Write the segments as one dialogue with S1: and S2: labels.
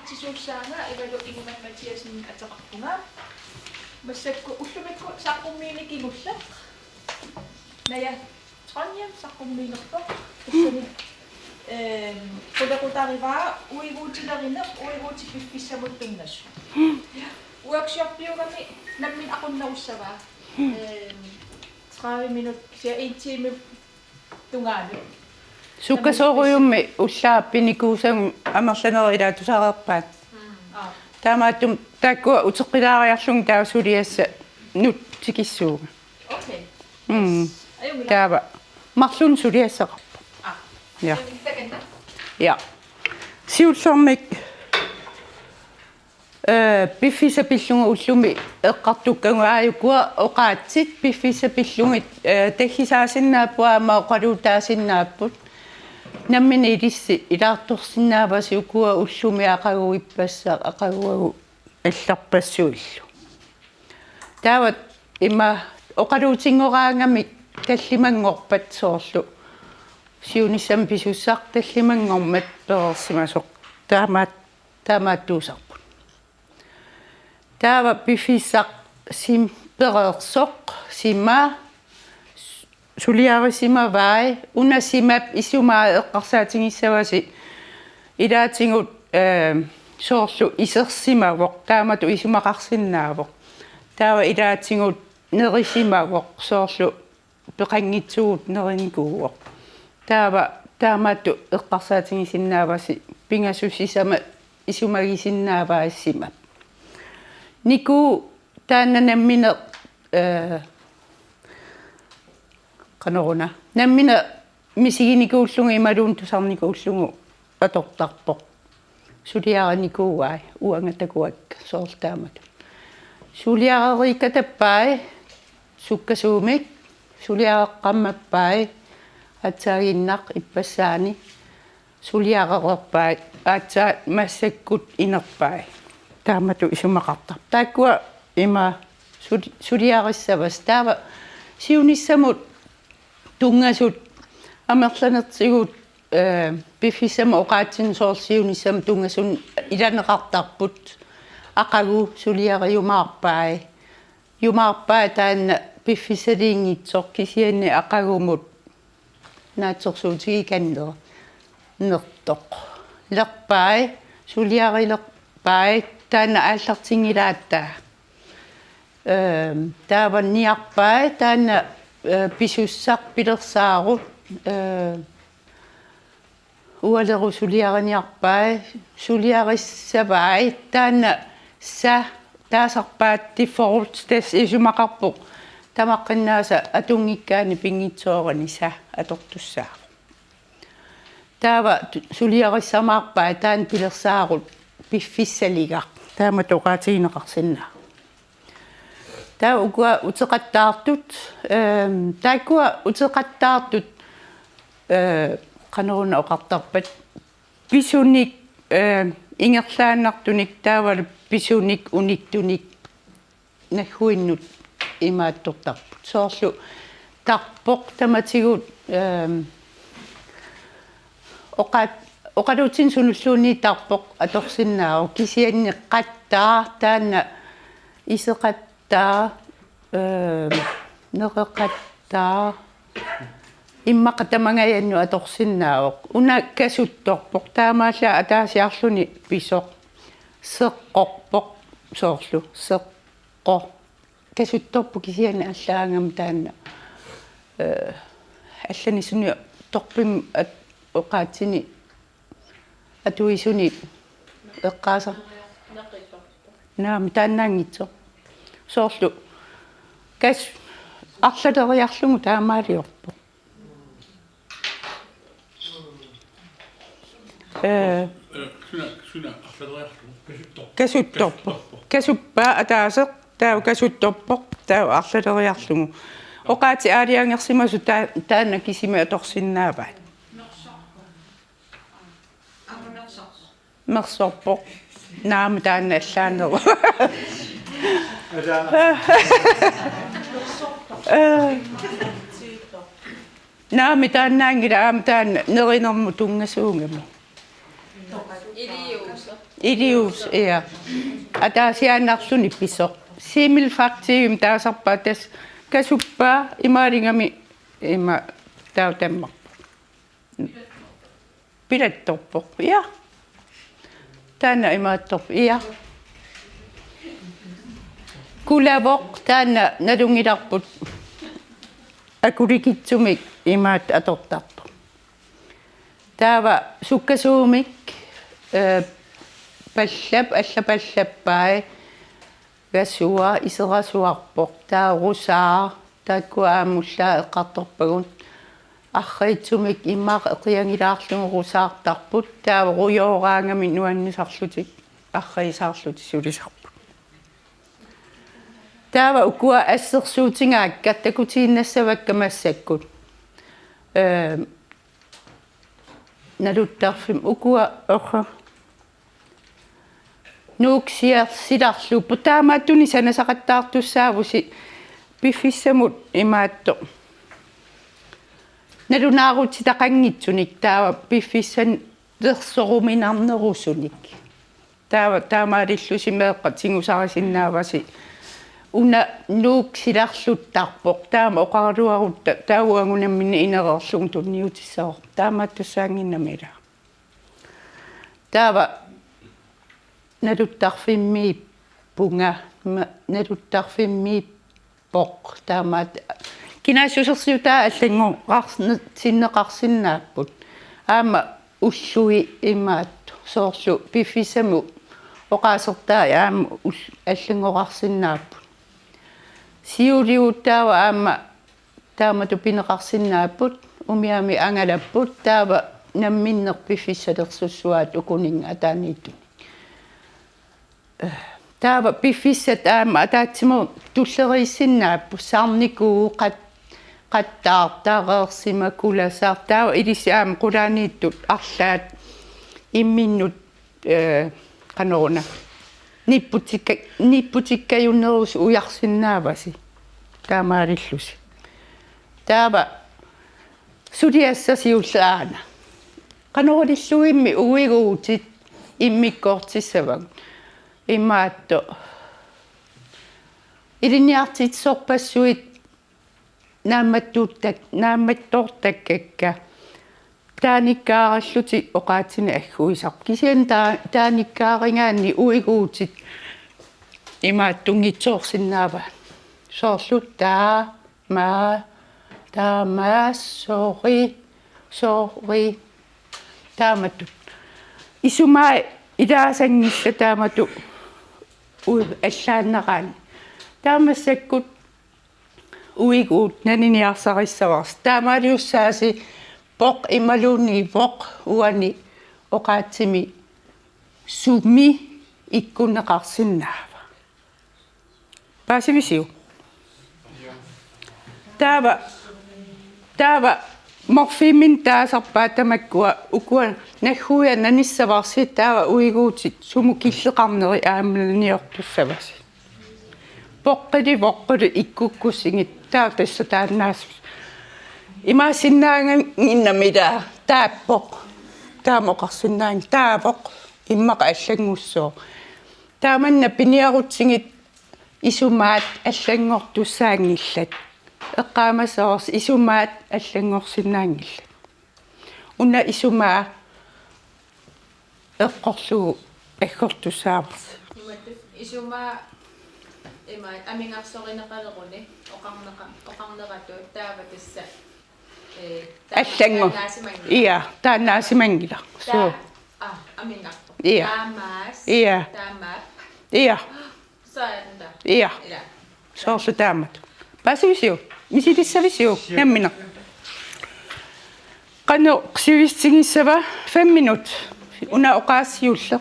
S1: артисууссаанга ивалу игуман матиасин атеқарпунга массакку уллумикку саққуммиини кигуллақ ная троньям саққуммиинерпоқ уссани qulaqutaarivaa uiguutileriner uiguutipiffissamuttungassu workshop-piugami nammin aqunnaussavaa 30 minut sia 1 time tungaalu
S2: sukkasooruyummi ullaappinikkuusam amerlanerilaatusaqerpaat таамааттум тааккуа утеққилаариарлун таусулиасса нут тикиссууга
S1: окей
S2: таава марлун сулиассақарпа ja сиуллэрмик пиффисапиллунга уллуми эққартуккангуааюккуа оқаатсит пиффисапиллунгит таггисаасиннааппуаама оқалуутаасиннааппут наммини илисси илаарторсиннаавасиуккуа уллуми ақагуиппассаа ақагуагу алларпассуиллу таават има оқалуутингораангами таллимангорпат соорлу сиунissam писуссақ таллимангормат перерсимасоқ таамааттуусарпут таава пиффиссақ сим перерсоқ сима сулиарисимавай унасимап исумаа эққарсаатингиссаваси илаатингут соорлу исерсимавоқ таамату исумақарсиннаавоқ таава илаатингут нерисимавоқ соорлу пеқангитсуут неринкууоқ таава таамату эққарсаатингисиннааваси пингасуссисама исумагисиннааваассимап нику тааннанаммине канаруна наммина мисигиникууллунга ималуун тусарникууллугу атортарпоқ сулиараникууай уангатакуакка соорлтаамату сулиарерикатаппай суккасуумик сулиареққаммаппай атсаагиннақ иппассаани сулиаререрпай аатсаа массаккут инерпай таамату исумақартар тааккуа има сулиариссавас таава сиуниссамут тунгасут амерланертигут пиффисама оқаатсин соорсиунissam тунгасун иланеқартарпут ақагу сулиариумаарпай юмаарпай таанна пиффисалиингитсоқ кисианни ақагумут наатсорсуутиги каннера нертоқ лерпай сулиарилерпай таанна ааллартингилааттаа тааванниарпай таанна писуссақ пилерсаарут уалеру сулиараниарпай сулиариссавай таанна са таасарпаат дефолт тас исумақарпоқ тамаққиннааса атунгиккаани пингитсоорани са атортуссаа таава сулиариссамаарпай таан пилерсаарут пиффиссалигақ таама тоқаатигинеқарсиннаа таа угуа утеқаттаартут тааккуа утеқаттаартут канеруна оқартарпат писуник ингерлааннартуник таавал писуник униттуник нахуиннут имааттортарпут соорлу тарпоқ таматигут оқалуутин сунуллуунни тарпоқ аторсиннаау кисианнеққаттаа таанна исеқаттаа неқеқаттаа иммақатамангаянну аторсиннаавоқ уна касутторпоқ таамаалла атаасиарлуни писоқ сеққорпоқ соорлу сеққо касутторпу кисиана аллаангам таанна аллани суни торпим оқаатсини атуисуни эққааса наами тааннаангитсо соорлу кас арлалериарлугу таамаалиорпо
S3: суна арлалериарлугу
S2: касутторпо касуппаа атаасеқ таава касутторпоқ таава арлалериарлугу оқаати аалиангерсимасу таанна кисима аторсиннааваат мерсорпоқ наами таанна аллаанеру наами тааннаангила аама таанна неринерму тунгасуунгами
S1: илиус
S2: Ilius ja. Ataasiaannarluni pisoq. Similfartium taasarpaa tas kasuppaa imaalingami ima tautamma. Pilettorpoq. Ja. Taanna imaattorp. Ja. Kulavoq taanna nalungilarput. Akulikitsumik imaat atortarpo. Taava sukkasuumik pallap allapallappai gasua iserasuarpoq taarusaa taakkuaamullaa eqqartorpagun арритсумик иммаақ эқиангилаарлугу русаартарпут таава руйооraangami нуаннисарлутик аррисаарлути сулисарпут таава укуа ассерсуутингааккат такутииннассавакка массаккут налуттарфим укуа орха нууксиарсиларлу путаамааттуни санасақаттаартуссаавуси пиффиссамут имаатто налунаарутитақангитсуник таава пиффиссан дерсоруминарнерусуник таава таамаалиллусимеэққа тингусарисиннааваси уна нууксиларлуттарпоқ таама оқаралуарутта таауангунаммини инерерлугу тунниутиссаор таамааттуссаангиннамила таава налуттарфимми пунга налуттарфимми поқ таамаат кинаасусерсиутаа аллангу синнеқарсиннааппут аама уллуи имаатту соорлу пиффисаму оқаасертаа аама аллангоқарсиннааппут сиулиуттаава аама таамату пинеқарсиннааппут умиами ангалаппут таава намминнер пиффиссалерсуссуаат укунинга атааниитту таава пиффиссат аама атаатсиму туллерииссиннааппу саарникуу qаттаартаареерсима куласаар таава илисаама qulaaнииттут арлаат имминнут канорна ниппутиккаюннерус уярсиннааваси таамаалиллуси таава сулиассасиуллаана канориллуимми уигуутит иммиккоортиссаваг имаатто илинниартитсорпассуит наамматтортаккакка тааниккаараллути оқаатсина аггуисар кисиан тааниккаарингаанни уигуутит имааттунгитсоорсиннаава соорлут таамаассори таамату исумаа илаасангилла таамату аллааннераани таамассаккут уигуут наниниарсариссаварс таамаалиуссааси поқ ималуни воқ уани оқаатсими суми иккунеқарсиннаава пасивисиу таава морфимин таасарпаа тамаккуа укуа наггуя наниссаварси таава уигуутит суму киллеқарнери аамланиортуссаваси поққили иккуккуссигит таа тасса тааннаас имаасиннаангиннамила тааппоқ таамоқарсиннаан таавоқ иммақа аллангуссоо тааманна пиниарутсигит исумаат аллангортуссаангиллат эққаамасоорс исумаат аллангорсиннаангилла уна исумаа эққорлугу аггортуссааварс
S1: исумаа има амингарсоринеқалеруни оқарнерату таава тасса
S2: аллангу иа таанаасимангила соо
S1: амингарто
S2: иа
S1: таамаас
S2: иа
S1: таамаа
S2: иа
S1: саанда
S2: иа соорлу таамат пасивисиу мисилиссависиу наммина qanu qsivistigiissava 5 minut una oqaassiulla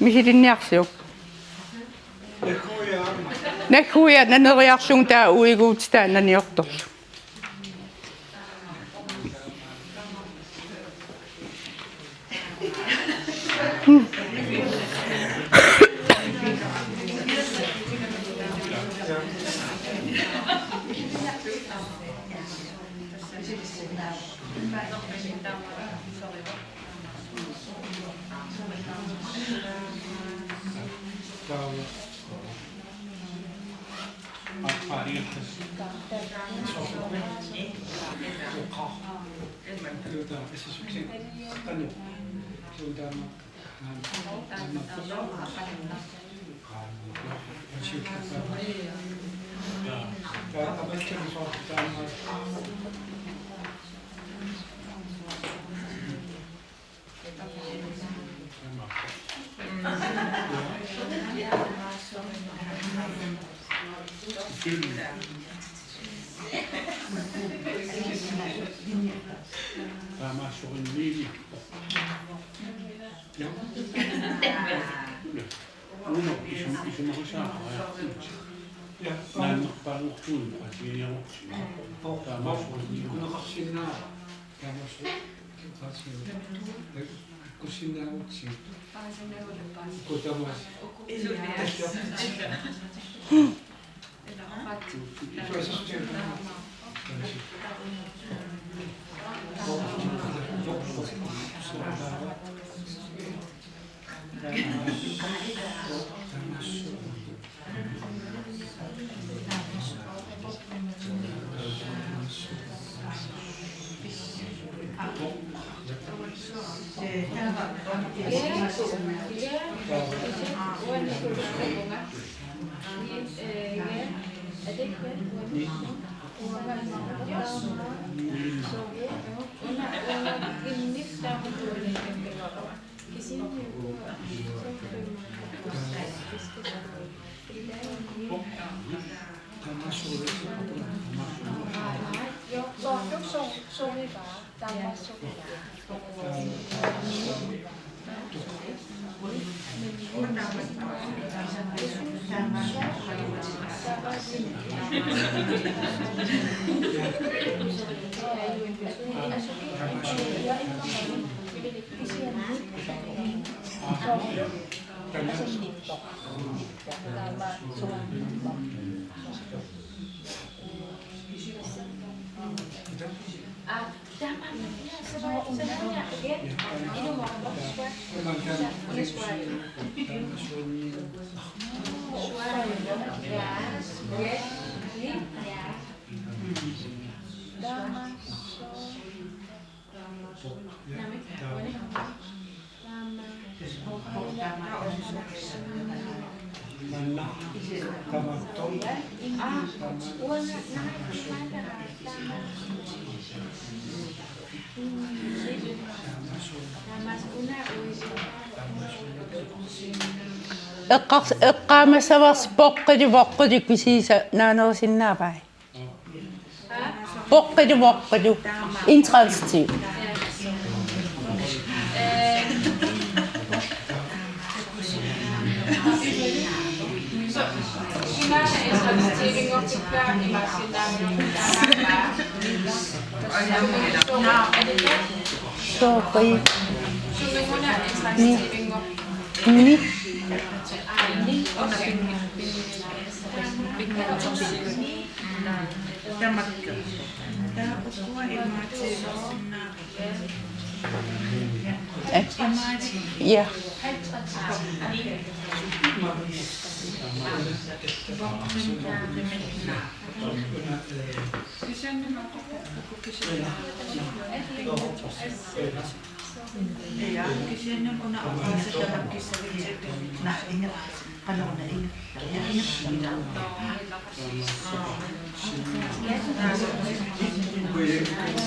S2: misilinniarsiu nakhuya naneriarlung taa uiguut taa naniortorlu
S3: Tämä on niin. Ja. Uno iso mahusaa. Ja näin paljon asia ja opsi. Tämä on niin kuin sinä. Tämä on kusinna opsi. Kutamas.
S2: Eqqaamassa vars poqqidi kisiisa naanerisinnaavai. Poqqidi intransitiv. So koi ni ja.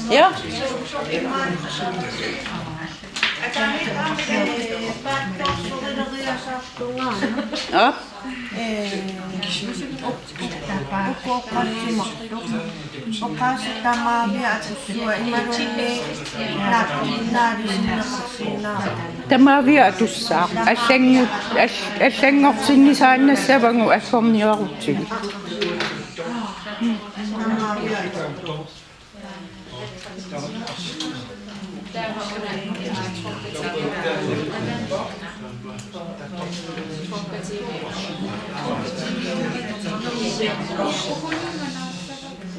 S2: Ja. Ja. Tämä viatussa. Assangortinni saannassavagu afforniuarutsuli.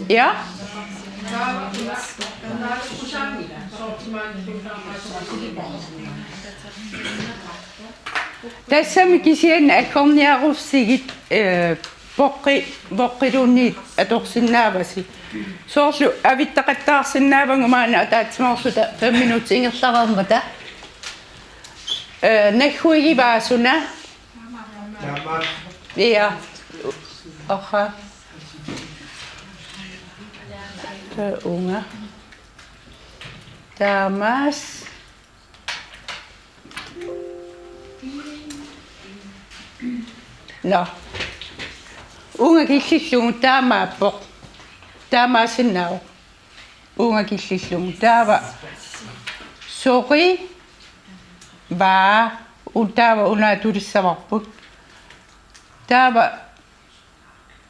S2: Ja? тассами кисиан аккорниаруссигит поққилунниит аторсиннааваси соорлу авиттақаттаарсиннаавангумаана атаатсимоорсута 5 минут ингерлараармата наххуигиваасуна иа аха унга тамас no unga killillung taamaappoq taamaasinnaau unga killillung taava soqi baa utaava una turissavarput taava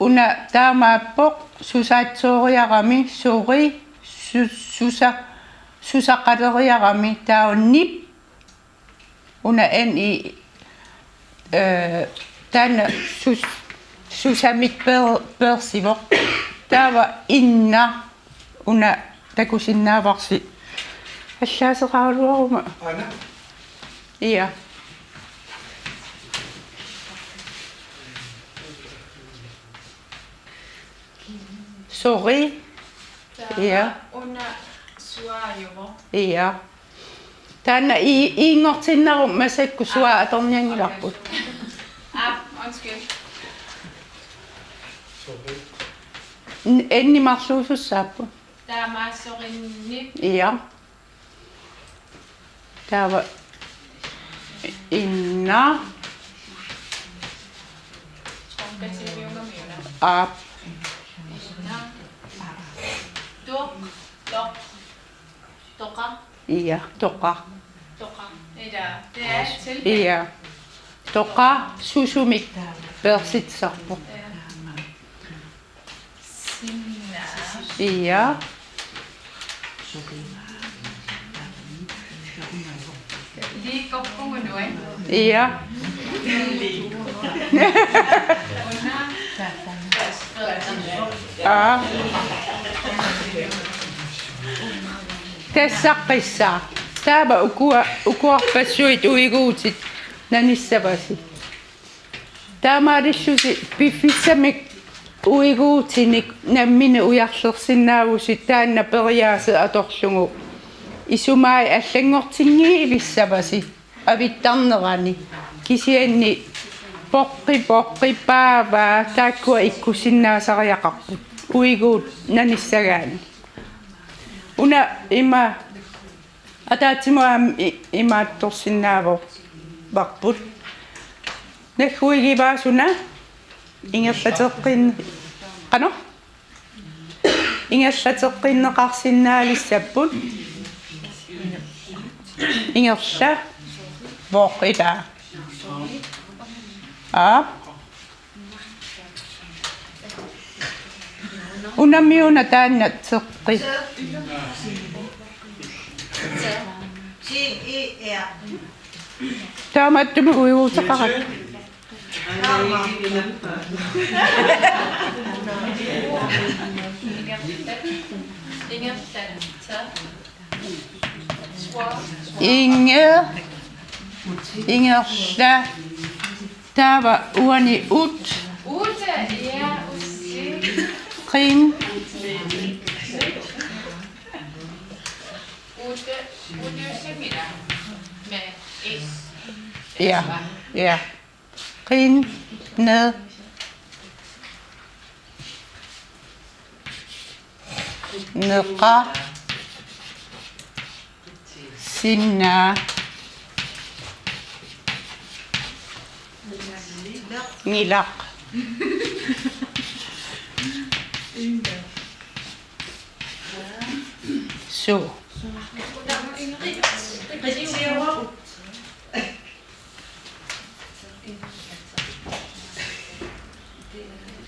S2: una taamaappoq susaatsooriarami soqi susaqaleriarami taonnip una ni tana susamit persivo tava inna una takusinnaavarsi allaaseqaaluaruma
S3: ana
S2: ia sorry ia
S1: Una suajuvo.
S2: ia tana ingortinnarum masakku suaa atorniangilarput
S1: Undskyld.
S2: enni marsuusussaappu
S1: Taamaasorinni.
S2: ia tava inna
S1: Skonkatsilviungamiuna.
S2: aap
S1: Inna. Tok. Toka.
S2: ia toqa
S1: Toka. Ida. Det er til.
S2: ia toqa susumik persitsarpu
S1: Sinna.
S2: ia
S1: Lige koppungu nu, ikke?
S2: ia aa tassaqissa taava ukuarpassuit uiguutit nanissavasi taamaarissusi piffissamik uiguutinik nammine ujarlersinnaavusit taanna periaase atorlungu isumaai allangortingii ivissavasi avittarnerani kisianni poqqi paavaa taakkua ikkusinnaasariaqarput uiguut nanissagaani una ima ataatsimuam imaattorsinnaavo varput naghuigivaasuna ingerlateqqin qano ingerlateqqinneqarsinnaalissaput ingerla voqita unamiuna taanna teqqi taamattumi uiguuteqarat ingerla taava uani ut
S1: Ute, ja, ussi.
S2: qin
S1: Ute ussimina. Med is.
S2: ja qin ned neqa sinna ngilaq so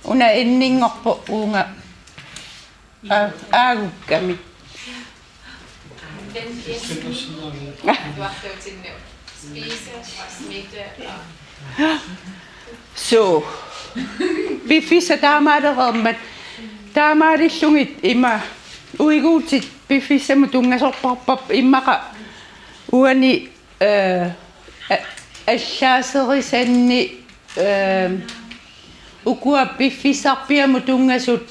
S2: una inningorpo uunga aagukkami
S1: Den pjæsen, du har fået til nævnt. Spise og smitte og...
S2: so bifisa taamaadereermat taamaadillungit ima uiguutit bifissamu tungasorparpap immaqa uani аллаасерисанни укуаппиффисарпиаму тунгасут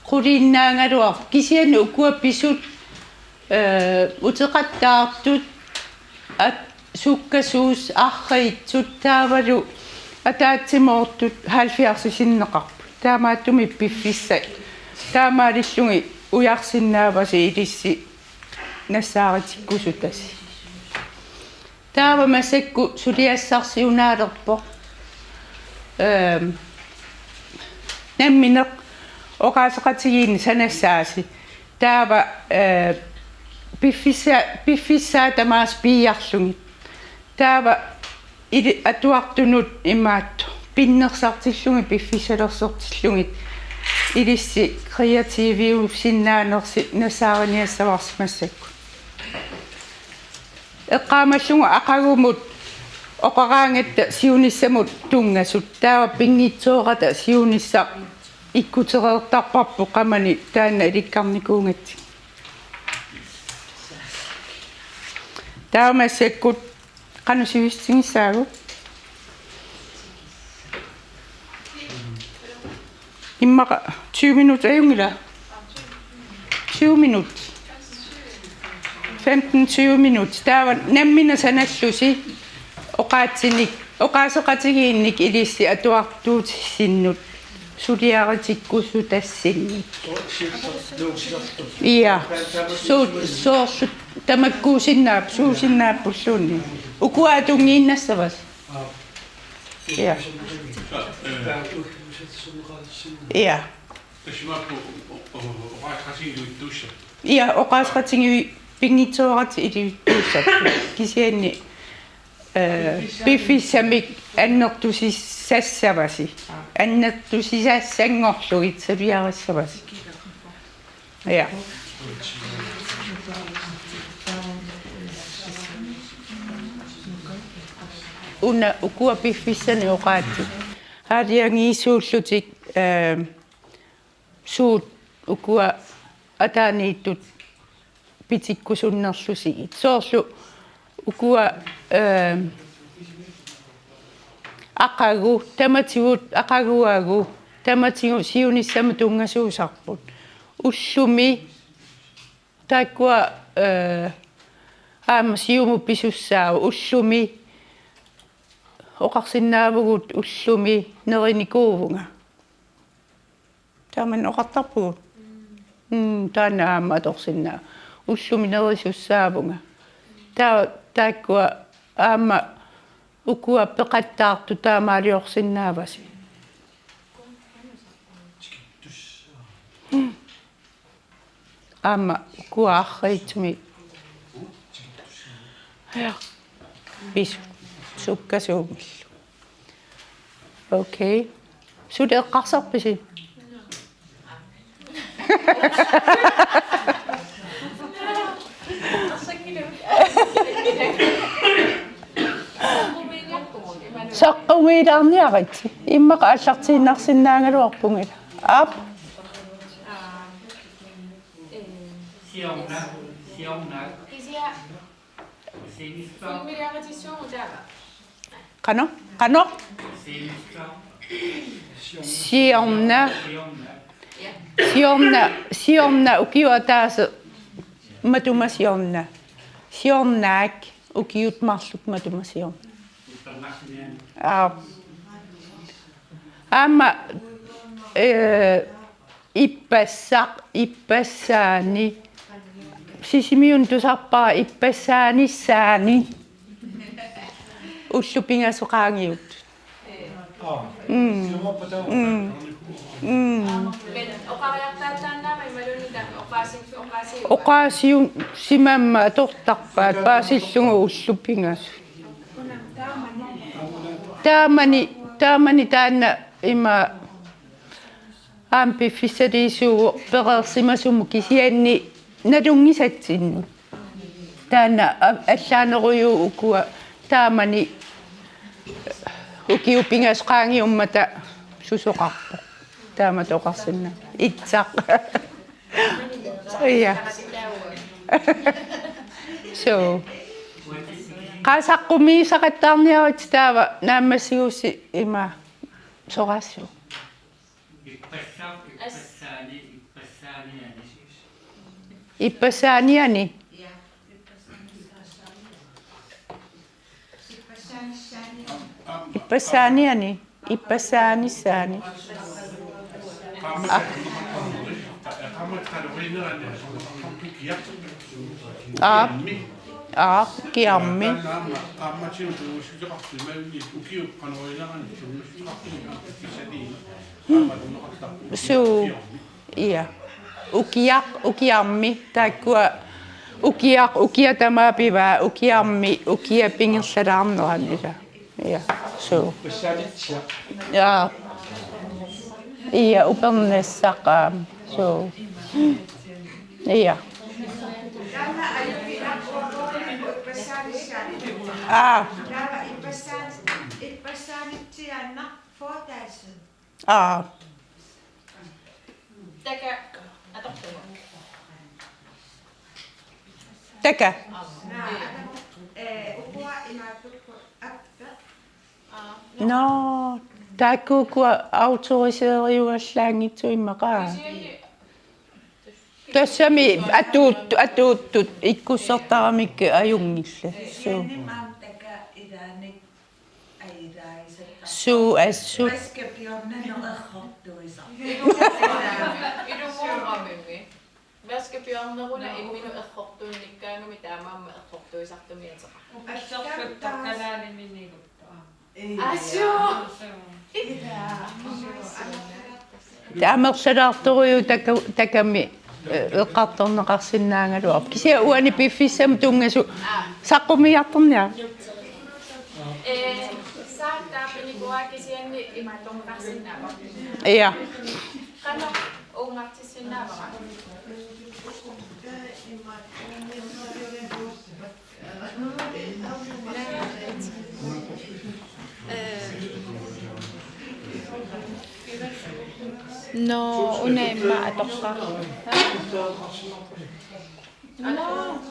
S2: qulиннаангалуар кисиани укуапписут утеқаттаартут ат суккасуус аррит суттаавалу атаатсимоортут 70-синнеқарпу таамааттуми пиффисса таамаалиллуги уярсиннааваси илисси нассааритиккусутаси таава масакку сулиассарсиунаалерпо намминеқ оқаасеқатигиин санассааси таава пиффиссаа тамаас пиарлуги таава или атуартунут имаатту пиннерсартиллуги пиффисалерсортиллугит илисси креативиу синнаанерси насаариниассаварс массакку эққаамаллуга ақагумут оқараангатта сиуниссамут тунгасут таава пингитсоората сиунисса иккутереэртарпарпу қамани таана иликкарникуунгатси таамассаккут qanusivistsingisaagu immaqa 20 minutter ayungila 20 minutter 15-20 minutter taava nammina sanallusi oqaaseqatigiinnik ilissi atuartuutissinnut suliaritikkussutassinnik ia soorlut tamakkuusinnaap suusinnaapulluunni ukuatungiinnassavas ia ia ia oqaasqatingi pingitsoorati ilivittuussat kisianni piffissamik annertusissassavasi annertusisaassangorlugit saviarassavasi ia una ukua piffissani oqaatti haaliangiisuullutik suut ukua ataaniittut pitikkusunnerlusigit soorlu ukua aqagu tamatigut aqaguagu tamatigu siunissama tungasuusarput ullumi taakkua aama siumu pisussaau ullumi oqarsinnaavugut ullumi nerinikuuvunga taaman oqartarpugut taana aama atorsinnaa ullumi nerisussaavuga taakkua aama ukua peqattaartu taamaaliorsinnaavasi aama ukua arritmi ja bisu sukkasuumillu okay sudeqqarsarpisi saqqungiilaarniarit immaqa аллартииннарсинаангалуарпунгила ап
S4: Sionna.
S2: qano siorna ukiuataase matuma siornaak ukiutmarluk matuma siorna aama ipassaani sisimiun tusarpaa ipassaanissani ullupingasoqaangiut oqaasiun simamma atortarpaat paasillugu ullupingas taamani taanna ima aampiffissaliisuugu pereersimasumu kisianni nalungisatsinnu taanna allaaneruyu ukua taamani ukiupingasqaangiummata susoqarpo taama toqarsinna itsaq iya so qaasaqqumiisaqattaarniarit taava naammassiguussi ima soqassu ipassaaniani ipassaani kiammi su ia ukiammi taakkua ukiatamaapivaa ukiammi ukiapingerlalaarneranisa ia su ia upernessaq su ia Taka. No, taku kua autoriseeriuallaangitsu imaqaa. Tassami atuuttut ikkussortaramik ajungilla. Su assu.
S1: Vaskebjørneruna imminu erqortuunnikkaangumi taamaamma erqortuisartumiateqa.
S2: Taamersalartoriu takami eqqartorneqarsinnaangaluar. Kisia uani piffissam tungasu saqqumiartornia.
S1: Saataapinikuakisianni imatorneqarsinnaava.
S2: Ia.
S1: Qana uungartissinnaavara.
S2: No, unema atoqa.
S1: No.